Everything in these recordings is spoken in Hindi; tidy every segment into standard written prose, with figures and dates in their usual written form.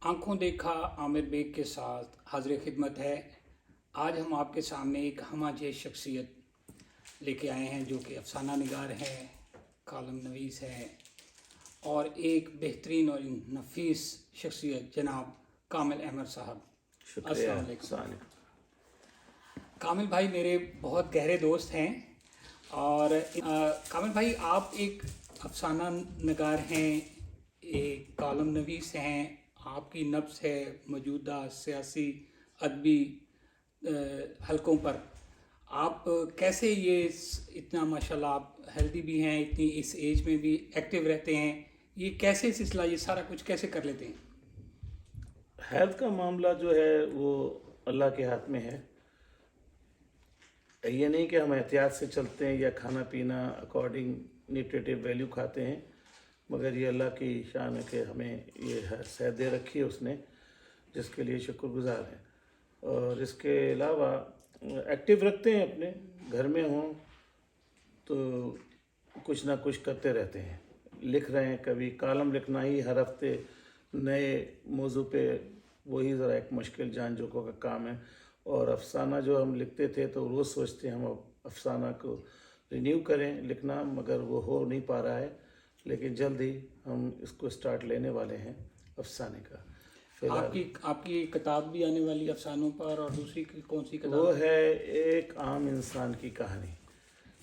आंखों देखा आमिर बेग के साथ हाजिर खिदमत है। आज हम आपके सामने एक हमाजे शख्सियत लेके आए हैं जो कि अफसाना निगार है, कालम नवीस है और एक बेहतरीन और नफीस शख्सियत जनाब कामिल अहमद साहब। शुक्रिया। अस्सलाम वालेकुम। सानिया। कामिल भाई मेरे बहुत गहरे दोस्त हैं और कामिल भाई आप एक अफसाना नगार हैं, एक कॉलम नवीस हैं। आपकी नब्ज़ है मौजूदा सियासी अदबी हलकों पर। आप कैसे ये इतना माशाल्लाह आप हेल्दी भी हैं, इतनी इस एज में भी एक्टिव रहते हैं, ये कैसे सिलसिला, ये सारा कुछ कैसे कर लेते हैं? हेल्थ का मामला जो है वो अल्लाह के हाथ में है। ये नहीं कि हम एहतियात से चलते हैं या खाना पीना अकॉर्डिंग न्यूट्रिटिव वैल्यू खाते हैं, मगर ये अल्लाह की शान है कि हमें ये सेहत दे रखी है उसने, जिसके लिए शुक्रगुजार हैं। और इसके अलावा एक्टिव रखते हैं, अपने घर में हों तो कुछ ना कुछ करते रहते हैं, लिख रहे हैं। कभी कॉलम लिखना ही हर हफ्ते नए मौजू पे, वही ज़रा एक मुश्किल जानजोकों का काम है। और अफसाना जो हम लिखते थे तो रोज़ सोचते हैं हम अब अफसाना को रिन्यू करें लिखना, मगर वो हो नहीं पा रहा है। लेकिन जल्द ही हम इसको स्टार्ट लेने वाले हैं अफसाने का। फिलहाल आपकी आपकी किताब भी आने वाली है अफसानों पर, और दूसरी कौन सी वो किताब? है एक आम इंसान की कहानी।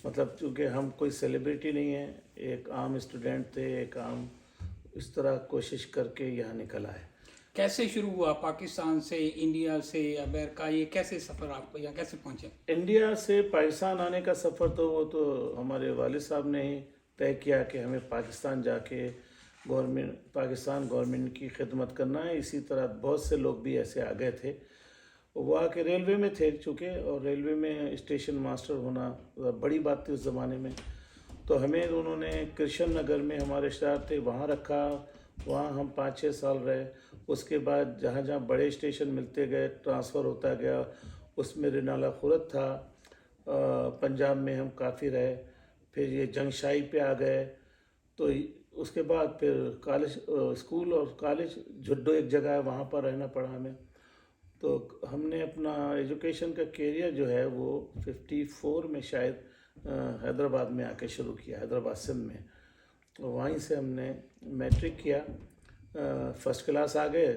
मतलब चूँकि हम कोई सेलिब्रिटी नहीं है, एक आम स्टूडेंट थे, एक आम इस तरह कोशिश करके यहाँ निकल आए। कैसे शुरू हुआ, पाकिस्तान से, इंडिया से, अमेरिका, ये कैसे सफ़र आप यहाँ कैसे पहुँचे? इंडिया से पाकिस्तान आने का सफ़र तो वो तो हमारे वालिद साहब ने ही तय किया कि हमें पाकिस्तान जाके पाकिस्तान गवर्नमेंट की खिदमत करना है। इसी तरह बहुत से लोग भी ऐसे आ गए थे। वो आके रेलवे में थे चूँकि, और रेलवे में स्टेशन मास्टर होना बड़ी बात थी उस ज़माने में। तो हमें उन्होंने कृष्ण नगर में, हमारे रिश्तेदार थे, वहाँ रखा। वहाँ हम 5-6 साल रहे। उसके बाद जहाँ जहाँ बड़े स्टेशन मिलते गए, ट्रांसफ़र होता गया। उसमें रिनाला खुरद था। पंजाब में हम काफ़ी रहे। फिर ये जंगशाई पे आ गए। तो उसके बाद फिर कॉलेज, स्कूल और कॉलेज झुड्डो एक जगह है, वहाँ पर रहना पड़ा हमें। तो हमने अपना एजुकेशन का कैरियर जो है वो 54 में शायद हैदराबाद में आके शुरू किया, हैदराबाद सिंध में। तो वहीं से हमने मैट्रिक किया। फर्स्ट क्लास आ गए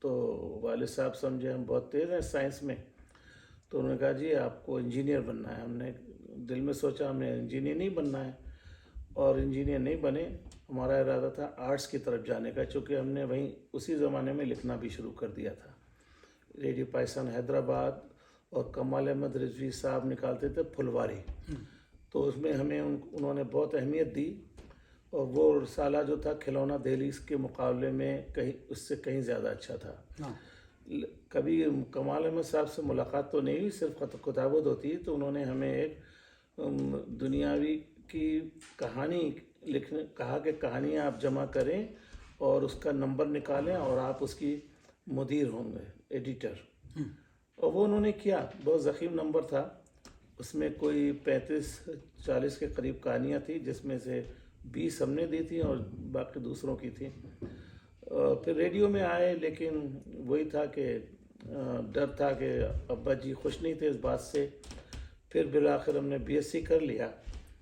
तो वालिद साहब समझे हम बहुत तेज़ हैं साइंस में, तो उन्होंने कहा जी आपको इंजीनियर बनना है। हमने दिल में सोचा हमें इंजीनियर नहीं बनना है, और इंजीनियर नहीं बने। हमारा इरादा था आर्ट्स की तरफ जाने का, चूँकि हमने वहीं उसी ज़माने में लिखना भी शुरू कर दिया था। रेडियो पाकिस्तान हैदराबाद और कमाल अहमद रिजवी साहब निकालते थे फुलवारी, तो उसमें हमें उन्होंने बहुत अहमियत दी। और वो रसाला जो था खिलौना दहली के मुकाबले में कहीं उससे कहीं ज़्यादा अच्छा था। हाँ। कभी कमाल अहमद साहब से मुलाकात तो नहीं हुई, सिर्फ किताबत होती है। तो उन्होंने हमें एक दुनियावी की कहानी लिखने कहा कि कहानियाँ आप जमा करें और उसका नंबर निकालें और आप उसकी मुदीर होंगे, एडिटर। और वो उन्होंने किया। बहुत ज़ख़ीम नंबर था, उसमें कोई 35-40 के करीब कहानियाँ थी, जिसमें से 20 हमने दी थी और बाकी दूसरों की थी। फिर रेडियो में आए, लेकिन वही था कि डर था कि अब्बा जी खुश नहीं थे इस बात से। फिर बिलाखिर हमने बीएससी कर लिया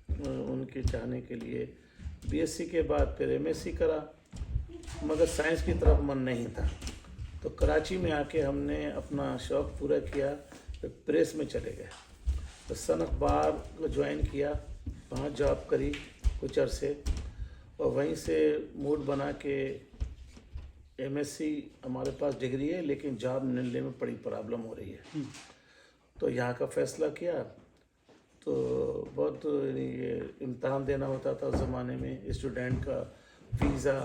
उनके चाहने के लिए। बीएससी के बाद फिर एमएससी करा, मगर साइंस की तरफ मन नहीं था। तो कराची में आके हमने अपना शौक़ पूरा किया, तो प्रेस में चले गए। तो सन अखबार को ज्वाइन किया, वहाँ जॉब करी कुछ अरसे, और वहीं से मूड बना के एमएससी हमारे पास डिग्री है लेकिन जॉब मिलने में बड़ी प्रॉब्लम हो रही है। तो यहाँ का फ़ैसला किया। तो बहुत ये इम्तहान देना होता था उस ज़माने में, स्टूडेंट का वीज़ा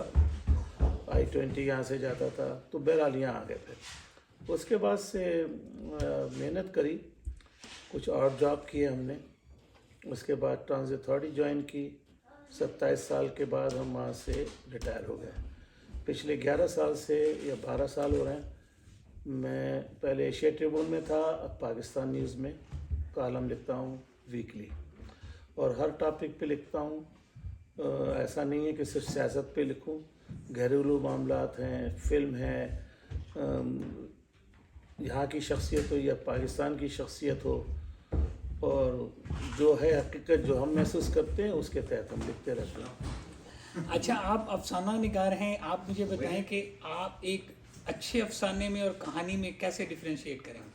I-20 यहाँ से जाता था। तो बहरहाल यहाँ आ गए। फिर उसके बाद से मेहनत करी, कुछ और जॉब किए हमने। उसके बाद ट्रांजिट अथॉरिटी ज्वाइन की। 27 साल के बाद हम वहाँ से रिटायर हो गए। पिछले 11 साल से या 12 साल हो रहे हैं। मैं पहले एशिया ट्रिब्यून में था, अब पाकिस्तान न्यूज़ में कॉलम लिखता हूँ वीकली, और हर टॉपिक पे लिखता हूँ। ऐसा नहीं है कि सिर्फ सियासत पे लिखूँ, घरेलू मामलात हैं, फिल्म है, यहाँ की शख्सियत हो या पाकिस्तान की शख्सियत हो, और जो है हकीकत जो हम महसूस करते हैं उसके तहत हम लिखते रहते हैं। अच्छा, आप अफसाना निगार हैं, आप मुझे बताएं कि आप एक अच्छे अफसाने में और कहानी में कैसे डिफरेंशिएट करेंगे?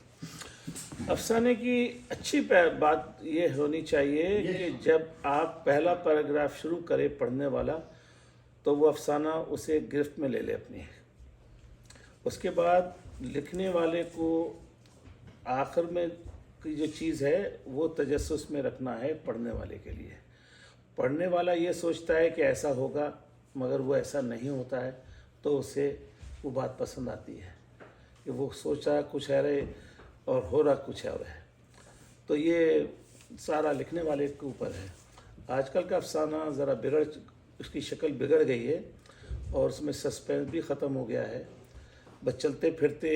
अफसाने की अच्छी बात ये होनी चाहिए कि जब आप पहला पैराग्राफ शुरू करें पढ़ने वाला, तो वो अफसाना उसे गिरफ्त में ले ले अपनी। उसके बाद लिखने वाले को आखिर में की जो चीज़ है वो तजस्सुस में रखना है पढ़ने वाले के लिए। पढ़ने वाला ये सोचता है कि ऐसा होगा, मगर वो ऐसा नहीं होता है, तो उसे वो बात पसंद आती है कि वो सोचा कुछ है और हो रहा कुछ और है। तो ये सारा लिखने वाले के ऊपर है। आजकल का अफसाना ज़रा उसकी शक्ल बिगड़ गई है और उसमें सस्पेंस भी ख़त्म हो गया है। बस चलते फिरते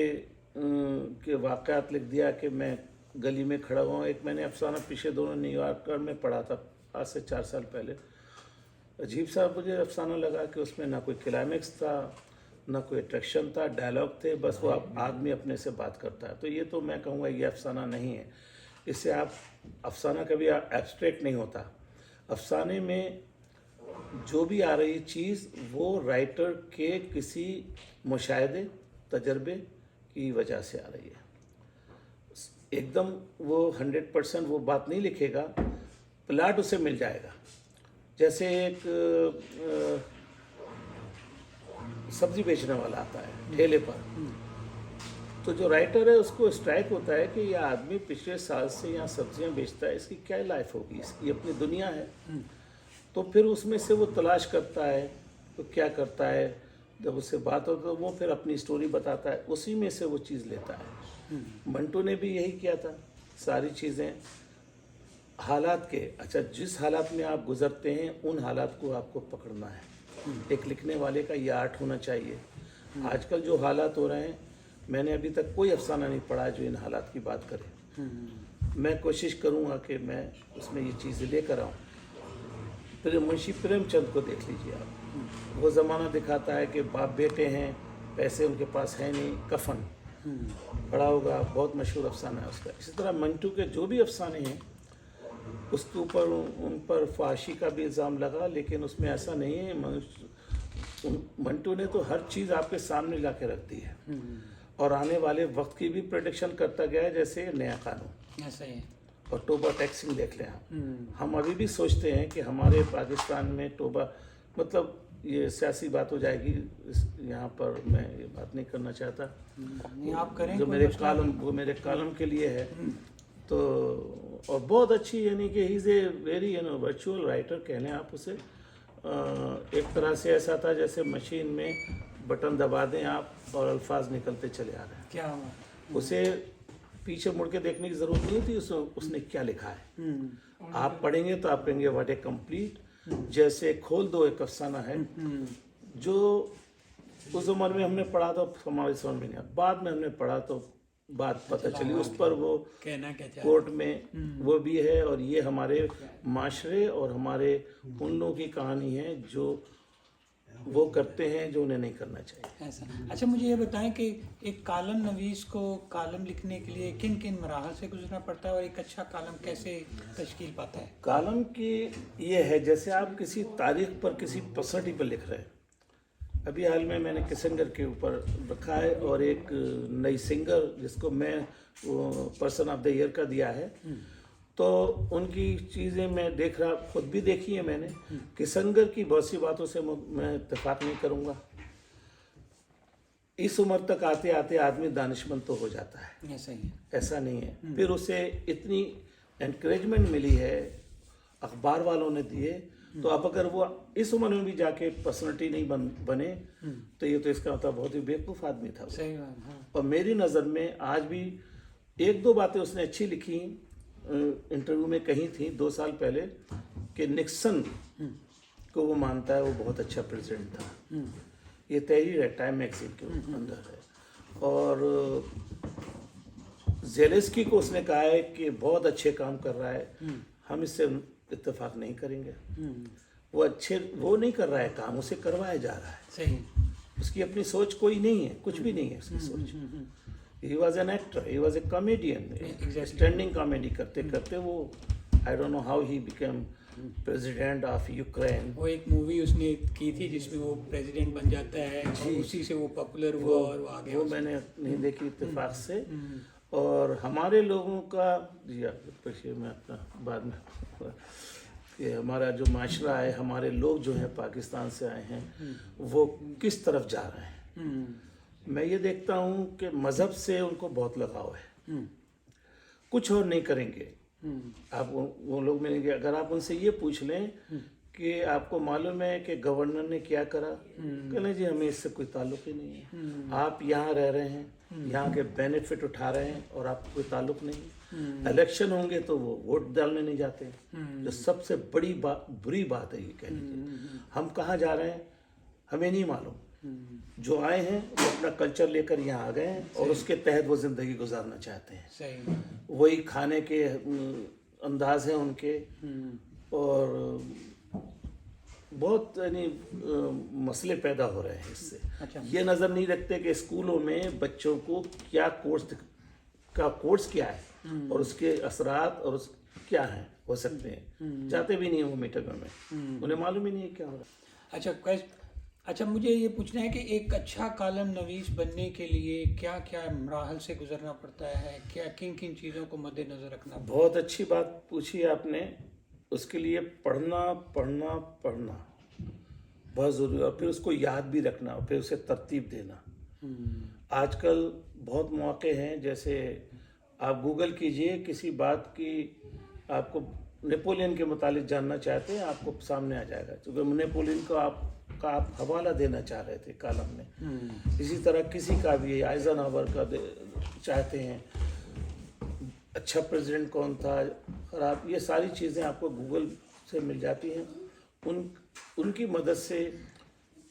के वाक़यात लिख दिया कि मैं गली में खड़ा हुआ हूँ। एक मैंने अफसाना पीछे दोनों न्यूयॉर्कर में पढ़ा था आज से 4 साल पहले। अजीब सा मुझे अफसाना लगा कि उसमें ना कोई क्लाइमेक्स था, ना कोई अट्रैक्शन था, डायलॉग थे, बस वो आदमी अपने से बात करता है। तो ये तो मैं कहूँगा ये अफसाना नहीं है। इससे आप अफसाना कभी एब्स्ट्रैक्ट नहीं होता। अफसाने में जो भी आ रही चीज़ वो राइटर के किसी मुशाहिदे तजर्बे की वजह से आ रही है। एकदम वो 100% वो बात नहीं लिखेगा, प्लाट उसे मिल जाएगा। जैसे एक सब्जी बेचने वाला आता है ठेले पर, तो जो राइटर है उसको स्ट्राइक होता है कि यह आदमी पिछले साल से यहाँ सब्जियाँ बेचता है, इसकी क्या लाइफ होगी, इसकी अपनी दुनिया है। तो फिर उसमें से वो तलाश करता है, तो क्या करता है, जब उससे बात हो तो वो फिर अपनी स्टोरी बताता है, उसी में से वो चीज़ लेता है। मंटू ने भी यही किया था। सारी चीज़ें हालात के, अच्छा जिस हालात में आप गुजरते हैं उन हालात को आपको पकड़ना है। एक लिखने वाले का ये आर्ट होना चाहिए। आजकल जो हालात हो रहे हैं, मैंने अभी तक कोई अफसाना नहीं पढ़ा जो इन हालात की बात करे। मैं कोशिश करूँगा कि मैं उसमें ये चीज़ें लेकर आऊँ। फिर मुंशी प्रेमचंद को देख लीजिए आप, वो ज़माना दिखाता है कि बाप बेटे हैं, पैसे उनके पास है नहीं, कफन पड़ा होगा, बहुत मशहूर अफसाना है उसका। इसी तरह मंटू के जो भी अफसाने हैं उसके ऊपर उन पर फाशी का भी इल्ज़ाम लगा, लेकिन उसमें ऐसा नहीं है। मंटू ने तो हर चीज़ आपके सामने ला के रख दी है और आने वाले वक्त की भी प्रेडिक्शन करता गया है। जैसे नया कानून, ऐसा ही है। और टोबा टैक्सिंग देख लें हम अभी भी सोचते हैं कि हमारे पाकिस्तान में टोबा, मतलब ये सियासी बात हो जाएगी, यहाँ पर मैं ये बात नहीं करना चाहता। नहीं, आप करें, जो मेरे कॉलम के लिए है। तो और बहुत अच्छी, यानी कि he is a very virtual writer कह लें आप उसे। एक तरह से ऐसा था जैसे मशीन में बटन दबा दें आप और अल्फाज निकलते चले आ रहे हैं। क्या हुआ? उसे पीछे मुड़ के देखने की ज़रूरत नहीं थी उसने क्या लिखा है। आप पढ़ेंगे तो आप कहेंगे व्हाट ए कंप्लीट। जैसे खोल दो एक अफसाना है जो उस उम्र में हमने पढ़ा तो हमारे समझ में नहीं आया, बाद में हमने पढ़ा तो बात पता चली। उस पर वो कहना क्या कोर्ट में वो भी है, और ये हमारे माशरे और हमारे उन लोगों की कहानी है जो वो करते हैं जो उन्हें नहीं करना चाहिए। ऐसा। अच्छा, मुझे ये बताएं कि एक कालम नवीस को कालम लिखने के लिए किन किन मराहल से गुजरना पड़ता है और एक अच्छा कालम कैसे तश्कील पाता है? कालम की ये है, जैसे आप किसी तारीख पर किसी पर्सनैलिटी पर लिख रहे हैं। अभी हाल में मैंने किसिंगर के ऊपर रखा है और एक नई सिंगर जिसको मैं पर्सन ऑफ द ईयर का दिया है। तो उनकी चीज़ें मैं देख रहा, खुद भी देखी है मैंने। किसिंगर की बहुत सी बातों से मैं इत्तेफाक नहीं करूँगा। इस उम्र तक आते आते आदमी दानिशमंद तो हो जाता है, ऐसा ही है। ऐसा नहीं है। फिर उसे इतनी एनकरेजमेंट मिली है, अखबार वालों ने दिए, तो अब अगर वो इस उम्र में भी जाके पर्सनैलिटी नहीं बने तो ये तो इसका मतलब बहुत ही बेवकूफ़ आदमी था। सही बात, हाँ। और मेरी नज़र में आज भी एक दो बातें उसने अच्छी लिखी, इंटरव्यू में कही थी 2 साल पहले कि निक्सन को वो मानता है वो बहुत अच्छा प्रेसिडेंट था। ये तहरीर है, टाइम मैगजीन के अंदर है। और ज़ेलेंस्की को उसने कहा है कि बहुत अच्छे काम कर रहा है, हम इससे इत्तेफाक नहीं करेंगे। वो नहीं कर रहा है काम, उसे करवाया जा रहा है। सही। उसकी अपनी सोच कोई नहीं है, कुछ भी नहीं है उसकी सोच। He was an actor, he was a comedian, standing comedy करते करते वो, I don't know how he became president of Ukraine. वो एक मूवी उसने की थी जिसमें वो प्रेसिडेंट बन जाता है और उसी से वो पॉपुलर हुआ और वो आगे वो मैंने नहीं देखी इत्तेफाक से। और हमारे लोगों का, जी पिछले मैं अपना बाद में, कि हमारा जो माशरा है, हमारे लोग जो हैं पाकिस्तान से आए हैं, वो किस तरफ जा रहे हैं। मैं ये देखता हूँ कि मज़हब से उनको बहुत लगाव है, कुछ और नहीं करेंगे। आप वो लोग मिलेंगे, अगर आप उनसे ये पूछ लें कि आपको मालूम है कि गवर्नर ने क्या करा, कहना जी हमें इससे कोई ताल्लुक ही नहीं है। आप यहाँ रह रहे हैं, यहाँ के बेनिफिट उठा रहे हैं और आपको कोई ताल्लुक नहीं। इलेक्शन होंगे तो वो वोट डालने नहीं जाते, जो सबसे बड़ी बात, बुरी बात है ये कह लीजिए। हम कहाँ जा रहे हैं हमें नहीं मालूम। जो आए हैं वो अपना कल्चर लेकर यहाँ आ गए हैं और उसके तहत वो ज़िंदगी गुजारना चाहते हैं। सही। वही खाने के अंदाज हैं उनके, और बहुत यानी मसले पैदा हो रहे हैं इससे। अच्छा। ये नज़र नहीं रखते कि स्कूलों में बच्चों को क्या कोर्स क्या है और उसके असरात और क्या हैं हो सकते हैं, जाते भी नहीं वो मीटिंगों में, उन्हें मालूम ही नहीं है क्या हो रहा है। अच्छा मुझे ये पूछना है कि एक अच्छा कालम नवीस बनने के लिए क्या क्या मराहल से गुजरना पड़ता है, क्या किन किन चीज़ों को मद्देनजर रखना पड़ता है? बहुत अच्छी बात पूछी आपने। उसके लिए पढ़ना पढ़ना पढ़ना बहुत ज़रूरी, और फिर उसको याद भी रखना और फिर उसे तरतीब देना। आजकल बहुत मौके हैं, जैसे आप गूगल कीजिए किसी बात की, आपको नेपोलियन के मुतालिक जानना चाहते हैं, आपको सामने आ जाएगा, क्योंकि नेपोलियन को आप हवाला देना चाह रहे थे कालम में। इसी तरह किसी का भी, आइजनहावर का चाहते हैं, अच्छा प्रेसिडेंट कौन था, खराब, ये सारी चीज़ें आपको गूगल से मिल जाती हैं। उनकी मदद से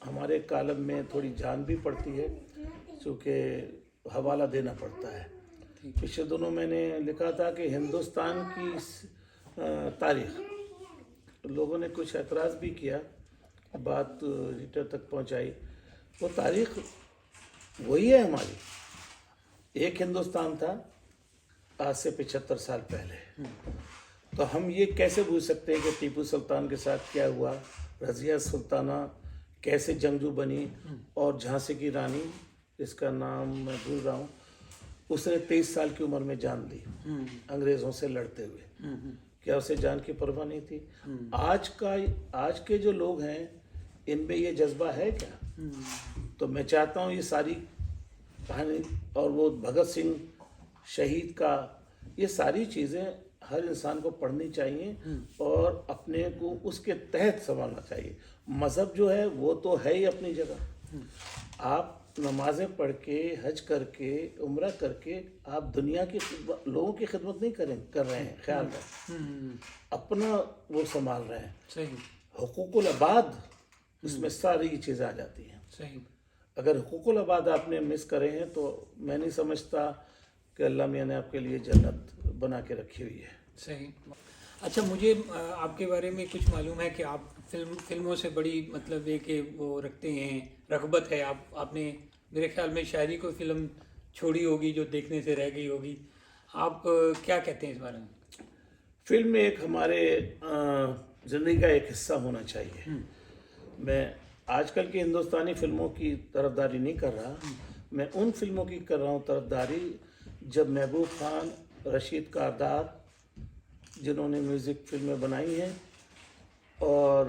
हमारे कालम में थोड़ी जान भी पड़ती है, क्योंकि हवाला देना पड़ता है। पिछले दिनों मैंने लिखा था कि हिंदुस्तान की तारीख, लोगों ने कुछ एतराज़ भी किया, बात एडिटर तक पहुंचाई। वो तारीख वही है हमारी, एक हिंदुस्तान था आज से 75 साल पहले। तो हम ये कैसे भूल सकते हैं कि टीपू सुल्तान के साथ क्या हुआ, रज़िया सुल्ताना कैसे जंगजू बनी, और झांसी की रानी, इसका नाम मैं भूल रहा हूँ, उसने 23 साल की उम्र में जान दी अंग्रेज़ों से लड़ते हुए। क्या उसे जान की परवाह नहीं थी? आज के जो लोग हैं, इनमें ये जज्बा है क्या? तो मैं चाहता हूँ ये सारी कहानी, और वो भगत सिंह शहीद का, ये सारी चीज़ें हर इंसान को पढ़नी चाहिए और अपने को उसके तहत संभालना चाहिए। मज़हब जो है वो तो है ही अपनी जगह। आप नमाज़ें पढ़ के, हज करके, उम्रा करके, आप दुनिया की लोगों की खिदमत नहीं कर रहे हैं, ख्याल रखें, अपना वो संभाल रहे हैं। सही। हुकूकुल अबाद, इसमें सारी चीज़ें आ जाती हैं। सही। अगर हुकूकुल अबाद आपने मिस करे हैं तो मैं नहीं समझता कि अल्लाह मियाँ ने आपके लिए जन्नत बना के रखी हुई है। सही। अच्छा मुझे आपके बारे में कुछ मालूम है कि आप फिल्मों से बड़ी मतलब ये कि वो रखते हैं, रग़बत है। आपने मेरे ख्याल में शायरी को फिल्म छोड़ी होगी जो देखने से रह गई होगी। आप क्या कहते हैं इस बारे में? फिल्म एक हमारे ज़िंदगी का एक हिस्सा होना चाहिए। मैं आजकल की हिंदुस्तानी फिल्मों की तरफदारी नहीं कर रहा, मैं उन फिल्मों की कर रहा हूँ तरफदारी जब महबूब खान, रशीद कारदार, जिन्होंने म्यूज़िक फिल्में बनाई हैं, और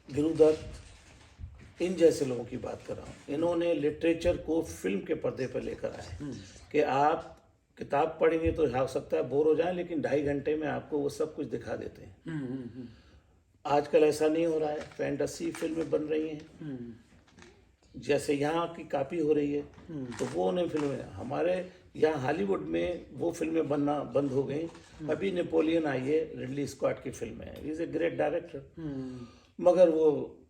गिरुदत्त, इन जैसे लोगों की बात कर रहा हूँ। इन्होंने लिटरेचर को फिल्म के पर्दे पर लेकर आए कि आप किताब पढ़ेंगे तो हो सकता है बोर हो जाए, लेकिन 2.5 घंटे में आपको वो सब कुछ दिखा देते हैं। आजकल ऐसा नहीं हो रहा है, फैंटेसी फिल्में बन रही हैं, जैसे यहाँ की कॉपी हो रही है, तो वो उन्हें फिल्में, हमारे यहाँ हॉलीवुड में वो फिल्में बनना बंद हो गई। अभी नेपोलियन आई है, रिडली स्कॉट की फिल्म है, इज़ ए ग्रेट डायरेक्टर, मगर वो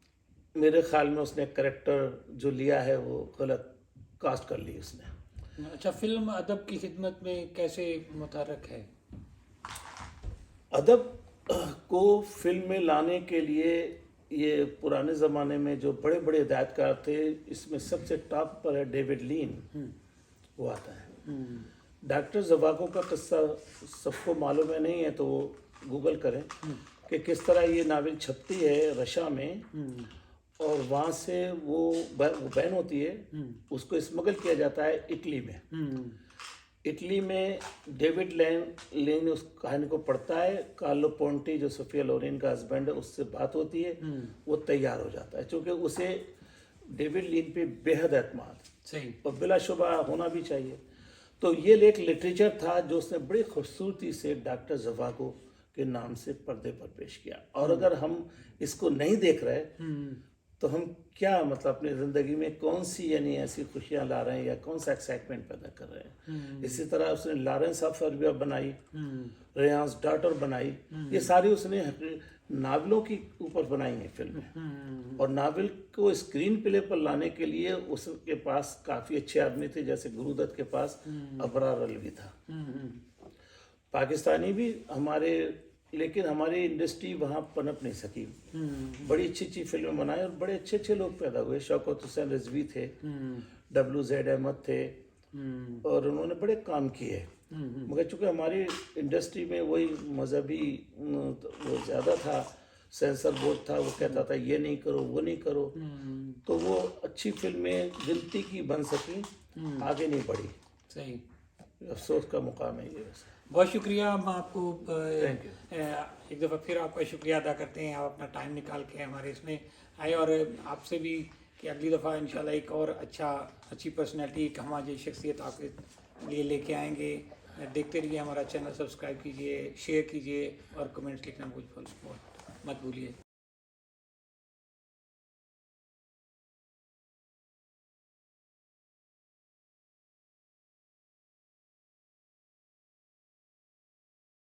मेरे ख्याल में उसने करेक्टर जो लिया है वो गलत कास्ट कर ली उसने। अच्छा, फिल्म अदब की खिदमत में कैसे मुतहर्रिक है? अदब को फिल्म में लाने के लिए ये पुराने ज़माने में जो बड़े बड़े हिदायतकार थे, इसमें सबसे टॉप पर है डेविड लीन, वो आता है। डॉक्टर ज़वाको का किस्सा सबको मालूम है, नहीं है तो वो गूगल करें कि किस तरह ये नावल छपती है रशिया में, और वहाँ से वो बैन होती है, उसको स्मगल किया जाता है इटली में। इटली में डेविड लेन उस कहानी को पढ़ता है, कार्लो पोंटी जो सोफिया लोरेन का हस्बैंड है उससे बात होती है, वो तैयार हो जाता है, क्योंकि उसे डेविड लीन पे बेहद एतमाद सही और बिलाशुबा होना भी चाहिए। तो ये एक लिटरेचर था जो उसने बड़ी खूबसूरती से डॉक्टर ज़वाको के नाम से पर्दे पर पेश किया। और अगर हम इसको नहीं देख रहे तो हम क्या मतलब अपनी ज़िंदगी में कौन सी यानी ऐसी खुशियाँ ला रहे हैं या कौन सा एक्साइटमेंट पैदा कर रहे हैं। इसी तरह उसने लॉरेंस ऑफ अरेबिया बनाई, रेयांस डॉटर बनाई, ये सारी उसने नावलों की ऊपर बनाई हैं फिल्में। और नावल को स्क्रीन प्ले पर लाने के लिए उसके पास काफ़ी अच्छे आदमी थे, जैसे गुरुदत्त के पास अबरार अलवी था, पाकिस्तानी भी हमारे, लेकिन हमारी इंडस्ट्री वहाँ पनप नहीं सकी। बड़ी अच्छी अच्छी फिल्में बनाई और बड़े अच्छे अच्छे लोग पैदा हुए। शौकत हुसैन रिजवी थे, WZ अहमद थे, और उन्होंने बड़े काम किए। मगर चूँकि हमारी इंडस्ट्री में वही मजहबी वो ज़्यादा था, सेंसर बोर्ड था, वो कहता था ये नहीं करो वो नहीं करो, तो वो अच्छी फिल्में गिनती की बन सकी, आगे नहीं बढ़ी। सही, अफसोस का मुकाम है ये। वैसे बहुत शुक्रिया। हम आपको थैंक यू। एक दफ़ा फिर आपका शुक्रिया अदा करते हैं, आप अपना टाइम निकाल के हमारे इसमें आए, और आपसे भी कि अगली दफ़ा इंशाल्लाह एक और अच्छी पर्सनैलिटी, एक हमारी शख्सियत आपके लिए लेके आएंगे। देखते रहिए हमारा चैनल, सब्सक्राइब कीजिए, शेयर कीजिए और कमेंट्स लिखना मत भूलिए।